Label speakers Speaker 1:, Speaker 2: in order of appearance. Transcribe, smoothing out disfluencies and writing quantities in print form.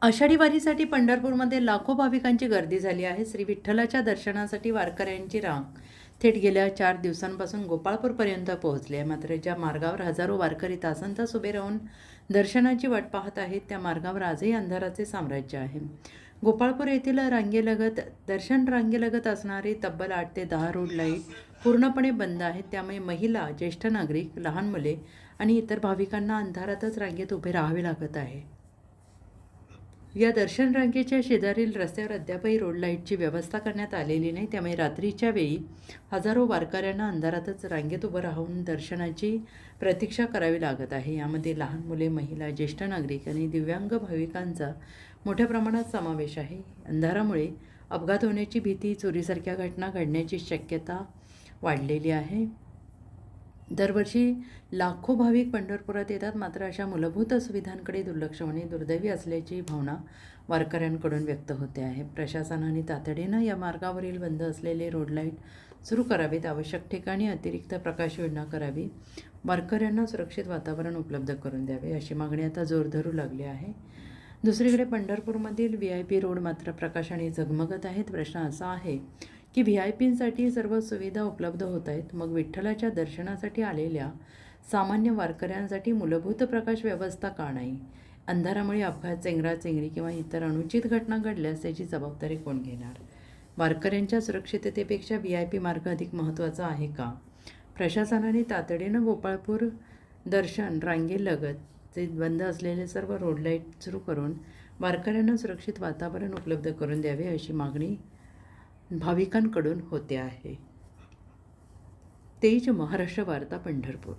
Speaker 1: आषाढी वारीसाठी पंढरपूरमध्ये लाखो भाविकांची गर्दी झाली आहे. श्री विठ्ठलाच्या दर्शनासाठी वारकऱ्यांची रांग थेट गेल्या 4 दिवसांपासून गोपाळपूरपर्यंत पोहोचली आहे. मात्र ज्या मार्गावर हजारो वारकरी तासनतास उभे राहून दर्शनाची वाट पाहत आहेत, त्या मार्गावर आजही अंधाराचे साम्राज्य आहे. गोपाळपूर येथील दर्शन रांगेलगत असणारी तब्बल 8 ते 10 रोड लाईट पूर्णपणे बंद आहेत. त्यामुळे महिला, ज्येष्ठ नागरिक, लहान मुले आणि इतर भाविकांना अंधारातच रांगेत उभे राहावे लागत आहे. या दर्शन रांगेच्या शेजारील रस्त्यावर अद्यापही रोड लाईटची व्यवस्था करण्यात आलेली नाही. त्यामुळे रात्रीच्या वेळी हजारो वारकऱ्यांना अंधारातच रांगेत उभं राहून दर्शनाची प्रतीक्षा करावी लागत आहे. यामध्ये लहान मुले, महिला, ज्येष्ठ नागरिक आणि दिव्यांग भाविकांचा मोठ्या प्रमाणात समावेश आहे. अंधारामुळे अपघात होण्याची भीती, चोरीसारख्या घटना घडण्याची शक्यता वाढलेली आहे. दरवर्षी लाखो भाविक पंढरपुरात येतात, मात्र अशा मूलभूत सुविधांकडे दुर्लक्ष होणे दुर्दैवी असल्याची भावना वारकऱ्यांकडून व्यक्त होते आहे. प्रशासनाने तातडीनं या मार्गावरील बंद असलेले रोड लाईट सुरू करावेत, आवश्यक ठिकाणी अतिरिक्त प्रकाश योजना करावी, वारकऱ्यांना सुरक्षित वातावरण उपलब्ध करून द्यावे अशी मागणी आता जोर धरू लागली आहे. दुसरीकडे पंढरपूरमधील VIP रोड मात्र प्रकाशाने झगमगत आहेत. प्रश्न असा आहे की VIPंसाठी सर्व सुविधा उपलब्ध होत आहेत, मग विठ्ठलाच्या दर्शनासाठी आलेल्या सामान्य वारकऱ्यांसाठी मूलभूत प्रकाश व्यवस्था का नाही? अंधारामुळे अपघात, चेंगराचेंगरी किंवा इतर अनुचित घटना घडल्यास त्याची जबाबदारी कोण घेणार? वारकऱ्यांच्या सुरक्षिततेपेक्षा VIP मार्ग अधिक महत्त्वाचा आहे का? प्रशासनाने तातडीनं गोपाळपूर दर्शन रांगेलगत जे बंद असलेले सर्व रोड लाईट सुरू करून वारकऱ्यांना सुरक्षित वातावरण उपलब्ध करून द्यावे अशी मागणी भाविकांकडून होते आहे. तेज महाराष्ट्र वार्ता, पंढरपूर.